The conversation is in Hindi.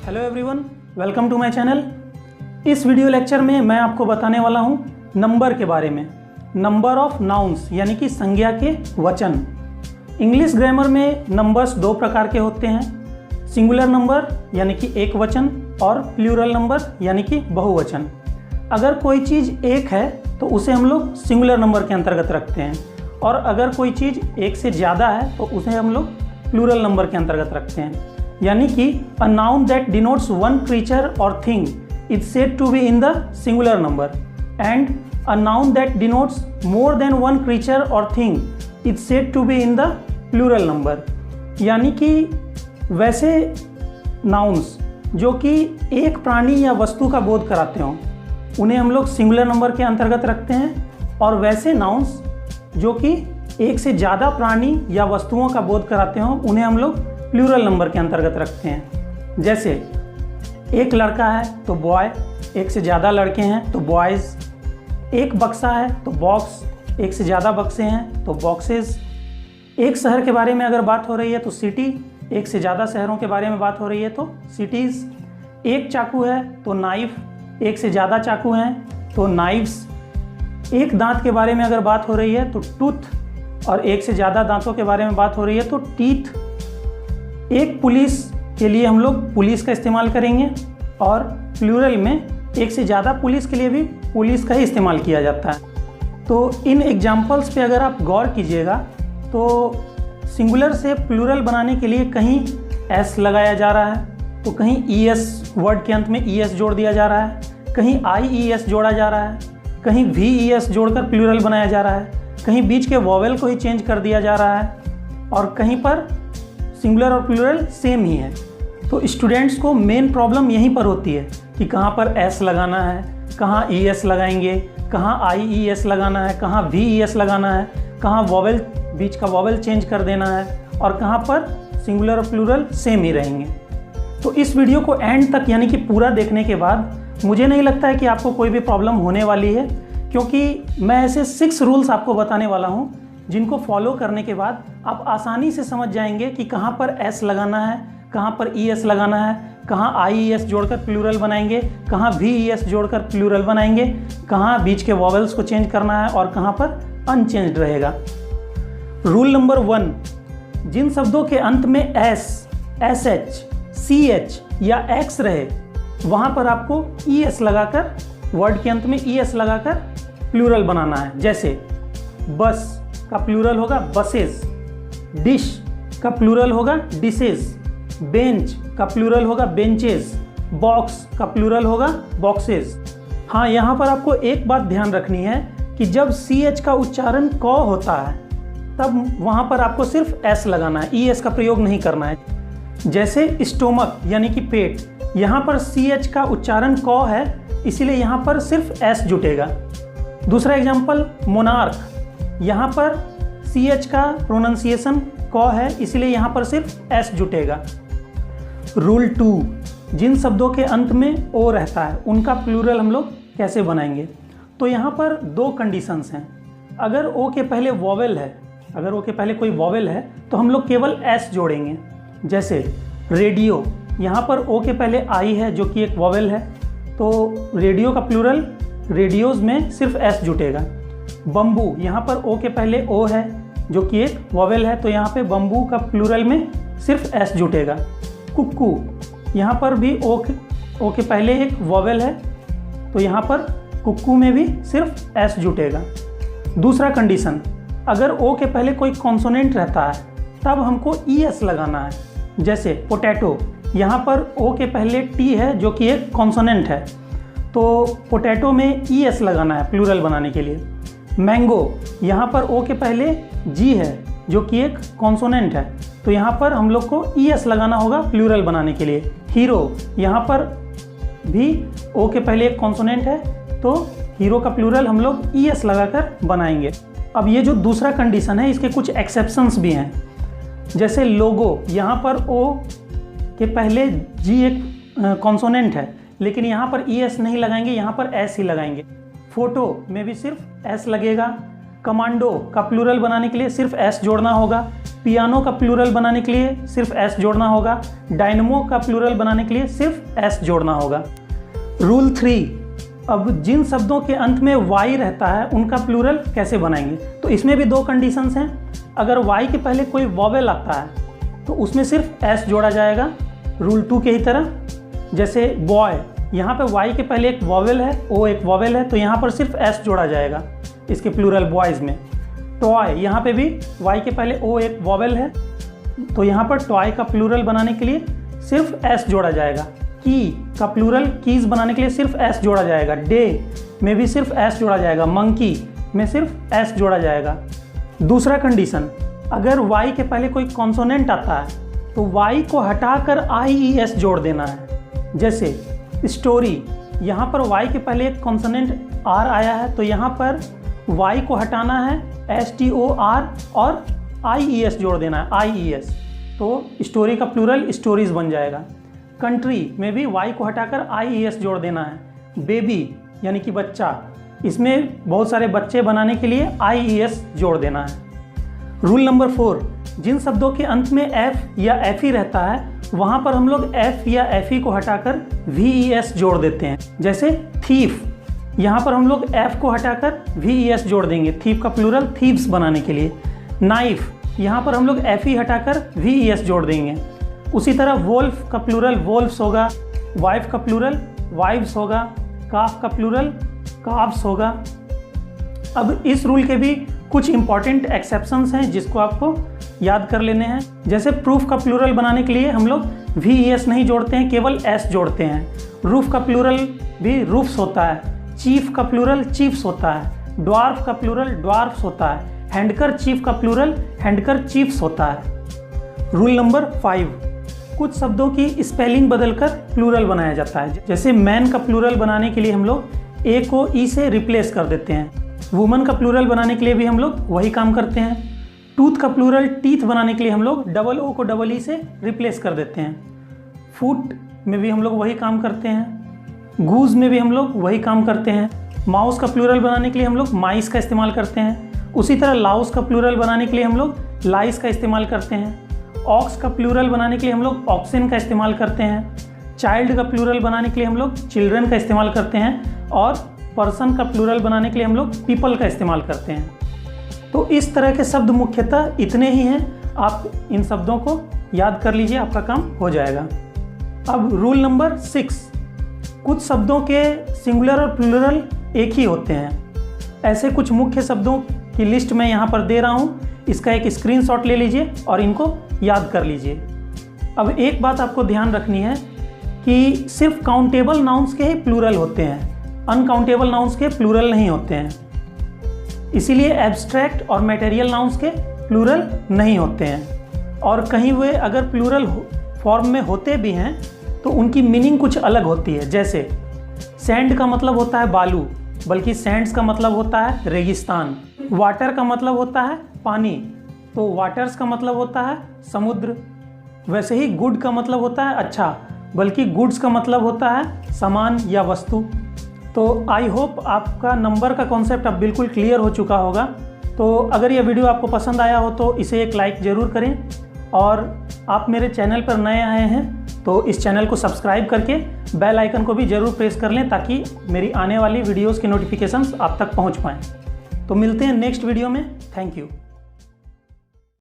Hello everyone, welcome to my channel. इस वीडियो लेक्चर में मैं आपको बताने वाला हूँ नंबर के बारे में। नंबर ऑफ नाउन्स यानी कि संज्ञा के वचन। इंग्लिश ग्रामर में नंबर्स दो प्रकार के होते हैं, सिंगुलर नंबर यानी कि एक वचन और प्लूरल नंबर यानी कि बहुवचन। अगर कोई चीज़ एक है तो उसे हम लोग सिंगुलर नंबर के अंतर्गत रखते हैं, और अगर कोई चीज़ एक से ज़्यादा है तो उसे हम लोग प्लूरल नंबर के अंतर्गत रखते हैं। यानी कि a noun that denotes one creature or thing is said to be in the singular number, and a noun that denotes more than one creature or thing is said to be in the plural number. यानी कि वैसे नाउन्स जो कि एक प्राणी या वस्तु का बोध कराते हों उन्हें हम लोग सिंगुलर नंबर के अंतर्गत रखते हैं, और वैसे नाउन्स जो कि एक से ज़्यादा प्राणी या वस्तुओं का बोध कराते हों उन्हें हम लोग प्लूरल नंबर के अंतर्गत रखते हैं। जैसे एक लड़का है तो बॉय, एक से ज़्यादा लड़के हैं तो बॉयज़, एक बक्सा है तो बॉक्स, एक से ज़्यादा बक्से हैं तो बॉक्सेस। एक शहर के बारे में अगर बात हो रही है तो सिटी, एक से ज़्यादा शहरों के बारे में बात हो रही है तो सिटीज़। एक चाकू है तो नाइफ, एक से ज़्यादा चाकू हैं तो नाइफ्स। एक दांत के बारे में अगर बात हो रही है तो टूथ, और एक से ज़्यादा दांतों के बारे में बात हो रही है तो टीथ। एक पुलिस के लिए हम लोग पुलिस का इस्तेमाल करेंगे, और प्लूरल में एक से ज़्यादा पुलिस के लिए भी पुलिस का ही इस्तेमाल किया जाता है। तो इन एग्जाम्पल्स पे अगर आप गौर कीजिएगा तो सिंगुलर से प्लूरल बनाने के लिए कहीं एस लगाया जा रहा है, तो कहीं ई एस, वर्ड के अंत में ई एस जोड़ दिया जा रहा है, कहीं आई ई एस जोड़ा जा रहा है, कहीं वी ई एस जोड़कर प्लूरल बनाया जा रहा है, कहीं बीच के वॉवेल को ही चेंज कर दिया जा रहा है, और कहीं पर सिंगुलर और प्लूरल सेम ही है। तो स्टूडेंट्स को मेन प्रॉब्लम यहीं पर होती है कि कहाँ पर एस लगाना है, कहाँ ई एस लगाएंगे, कहाँ आई ई एस लगाना है, कहाँ वी ई एस लगाना है, कहाँ वॉवेल, बीच का वॉवेल चेंज कर देना है, और कहाँ पर सिंगुलर और प्लूरल सेम ही रहेंगे। तो इस वीडियो को एंड तक यानी कि पूरा देखने के बाद मुझे नहीं लगता है कि आपको कोई भी प्रॉब्लम होने वाली है, क्योंकि मैं ऐसे 6 रूल्स आपको बताने वाला हूँ जिनको फॉलो करने के बाद आप आसानी से समझ जाएंगे कि कहाँ पर एस लगाना है, कहाँ पर ई एस लगाना है, कहाँ आई ई एस जोड़कर प्लूरल बनाएंगे, कहाँ वी ई एस जोड़कर प्लूरल बनाएंगे, कहाँ बीच के वॉवेल्स को चेंज करना है और कहाँ पर अनचेंज्ड रहेगा। रूल नंबर 1, जिन शब्दों के अंत में S, S H, C H या एक्स रहे वहाँ पर आपको ई एस लगाकर, वर्ड के अंत में ई एस लगाकर प्लूरल बनाना है। जैसे बस का प्लूरल होगा बसेस, डिश का प्लूरल होगा डिशेस, बेंच का प्लूरल होगा बेंचेस, बॉक्स का प्लूरल होगा बॉक्सेस। हाँ, यहाँ पर आपको एक बात ध्यान रखनी है कि जब सी एच का उच्चारण क होता है तब वहाँ पर आपको सिर्फ एस लगाना है, ई एस का प्रयोग नहीं करना है। जैसे स्टोमक यानी कि पेट, यहाँ पर सी एच का उच्चारण क है, इसीलिए यहाँ पर सिर्फ एस जुटेगा। दूसरा एग्जाम्पल मोनार्क, यहाँ पर सी एच का प्रोनाउंसिएशन क है, इसलिए यहाँ पर सिर्फ एस जुटेगा। रूल 2, जिन शब्दों के अंत में ओ रहता है उनका प्लूरल हम लोग कैसे बनाएंगे। तो यहाँ पर 2 कंडीशंस हैं। अगर ओ के पहले वॉवेल है, अगर ओ के पहले कोई वॉवेल है तो हम लोग केवल एस जोड़ेंगे। जैसे रेडियो, यहाँ पर ओ के पहले आई है जो कि एक वॉवेल है, तो रेडियो का प्लूरल रेडियोज में सिर्फ एस जुटेगा। बम्बू, यहाँ पर ओ के पहले ओ है जो कि एक वॉवेल है, तो यहाँ पे बम्बू का प्लूरल में सिर्फ एस जुटेगा। कुक्कू, यहाँ पर भी ओ के पहले एक वॉवेल है, तो यहाँ पर कुक्कू में भी सिर्फ एस जुटेगा। दूसरा कंडीशन, अगर ओ के पहले कोई कॉन्सोनेंट रहता है तब हमको ई एस लगाना है। जैसे पोटैटो, यहाँ पर ओ के पहले टी है जो कि एक कॉन्सोनेंट है, तो पोटैटो में ई एस लगाना है प्लूरल बनाने के लिए। मैंगो, यहाँ पर ओ के पहले जी है जो कि एक कॉन्सोनेंट है, तो यहाँ पर हम लोग को ई एस लगाना होगा प्लूरल बनाने के लिए। हीरो, यहाँ पर भी ओ के पहले एक कॉन्सोनेंट है, तो हीरो का प्लूरल हम लोग ई एस लगाकर बनाएंगे। अब ये जो दूसरा कंडीशन है इसके कुछ एक्सेप्शंस भी हैं। जैसे लोगो, यहाँ पर ओ के पहले जी एक कॉन्सोनेंट है, लेकिन यहाँ पर ई एस नहीं लगाएंगे, यहाँ पर एस ही लगाएंगे। फोटो में भी सिर्फ एस लगेगा। कमांडो का प्लूरल बनाने के लिए सिर्फ एस जोड़ना होगा। पियानो का प्लूरल बनाने के लिए सिर्फ एस जोड़ना होगा। डायनमो का प्लूरल बनाने के लिए सिर्फ एस जोड़ना होगा। रूल 3, अब जिन शब्दों के अंत में वाई रहता है उनका प्लूरल कैसे बनाएंगे। तो इसमें भी 2 कंडीशंस हैं। अगर वाई के पहले कोई वॉवेल आता है तो उसमें सिर्फ एस जोड़ा जाएगा, रूल 2 के ही तरह। जैसे बॉय, यहाँ पे वाई के पहले एक वॉवेल है, ओ एक वॉवेल है, तो यहाँ पर सिर्फ एस जोड़ा जाएगा इसके प्लूरल बॉयज़ में। टॉय, यहाँ पे भी वाई के पहले ओ एक वॉवेल है, तो यहाँ पर टॉय का प्लूरल बनाने के लिए सिर्फ एस जोड़ा जाएगा। की का प्लूरल कीज बनाने के लिए सिर्फ एस जोड़ा जाएगा। डे में भी सिर्फ एस जोड़ा जाएगा। मंकी में सिर्फ एस जोड़ा जाएगा। दूसरा कंडीशन, अगर वाई के पहले कोई कॉन्सोनेंट आता है तो वाई को हटाकर IES जोड़ देना है। जैसे स्टोरी, यहाँ पर वाई के पहले एक कॉन्सोनेंट आर आया है, तो यहाँ पर वाई को हटाना है STOR और IES जोड़ देना है, IES, तो स्टोरी का प्लूरल स्टोरीज बन जाएगा। कंट्री में भी वाई को हटाकर IES जोड़ देना है। बेबी यानी कि बच्चा, इसमें बहुत सारे बच्चे बनाने के लिए IES जोड़ देना है। रूल नंबर 4, जिन शब्दों के अंत में F या FE रहता है वहाँ पर हम लोग F या FE को हटाकर VES जोड़ देते हैं। जैसे थीफ, यहाँ पर हम लोग F को हटाकर VES जोड़ देंगे, थीफ का प्लूरल थीव्स बनाने के लिए। नाइफ, यहाँ पर हम लोग FE हटाकर VES जोड़ देंगे। उसी तरह वोल्फ का प्लूरल वोल्फ्स होगा, वाइफ का प्लूरल वाइव्स होगा, काफ का प्लूरल काफ्स होगा। अब इस रूल के भी कुछ इंपॉर्टेंट एक्सेप्शंस हैं जिसको आपको याद कर लेने हैं। जैसे प्रूफ का प्लूरल बनाने के लिए हम लोग VES नहीं जोड़ते हैं, केवल S जोड़ते हैं। रूफ का प्लूरल भी रूफ्स होता है। चीफ का प्लूरल चीफ्स होता है। ड्वार्फ का प्लूरल ड्वार्फ्स होता है। हैंडकर चीफ का प्लूरल हैंडकर चीफ्स होता है। रूल नंबर 5, कुछ शब्दों की स्पेलिंग बदलकर प्लूरल बनाया जाता है। जैसे मैन का प्लूरल बनाने के लिए हम लोग ए को ई से रिप्लेस कर देते हैं। वुमन का प्लूरल बनाने के लिए भी हम लोग वही काम करते हैं। टूथ का प्लूरल टीथ बनाने के लिए हम लोग डबल ओ को डबल ई से रिप्लेस कर देते हैं। फुट में भी हम लोग वही काम करते हैं। गूज में भी हम लोग वही काम करते हैं। माउस का प्लूरल बनाने के लिए हम लोग माइस का इस्तेमाल करते हैं। उसी तरह लाउस का प्लूरल बनाने के लिए हम लोग लाइस का इस्तेमाल करते हैं। ऑक्स का प्लूरल बनाने के लिए हम लोग ऑक्सिन का इस्तेमाल करते हैं। चाइल्ड का प्लूरल बनाने के लिए हम लोग चिल्ड्रन का इस्तेमाल करते हैं। और पर्सन का प्लूरल बनाने के लिए हम लोग पीपल का इस्तेमाल करते हैं। तो इस तरह के शब्द मुख्यतः इतने ही हैं। आप इन शब्दों को याद कर लीजिए, आपका काम हो जाएगा। अब रूल नंबर 6, कुछ शब्दों के सिंगुलर और प्लूरल एक ही होते हैं। ऐसे कुछ मुख्य शब्दों की लिस्ट मैं यहाँ पर दे रहा हूँ, इसका एक स्क्रीनशॉट ले लीजिए और इनको याद कर लीजिए। अब एक बात आपको ध्यान रखनी है कि सिर्फ काउंटेबल नाउन्स के ही प्लूरल होते हैं, अनकाउंटेबल नाउन्स के प्लूरल नहीं होते हैं। इसीलिए एब्स्ट्रैक्ट और मटेरियल नाउन्स के प्लूरल नहीं होते हैं। और कहीं वे अगर प्लूरल फॉर्म में होते भी हैं तो उनकी मीनिंग कुछ अलग होती है। जैसे सैंड का मतलब होता है बालू, बल्कि सैंड्स का मतलब होता है रेगिस्तान। वाटर का मतलब होता है पानी, तो वाटर्स का मतलब होता है समुद्र। वैसे ही गुड का मतलब होता है अच्छा, बल्कि गुड्स का मतलब होता है सामान या वस्तु। तो आई होप आपका नंबर का कॉन्सेप्ट अब बिल्कुल क्लियर हो चुका होगा। तो अगर यह वीडियो आपको पसंद आया हो तो इसे एक लाइक ज़रूर करें, और आप मेरे चैनल पर नए आए हैं तो इस चैनल को सब्सक्राइब करके बेल आइकन को भी ज़रूर प्रेस कर लें ताकि मेरी आने वाली वीडियोज़ की नोटिफिकेशंस आप तक पहुंच पाएँ। तो मिलते हैं नेक्स्ट वीडियो में। Thank you.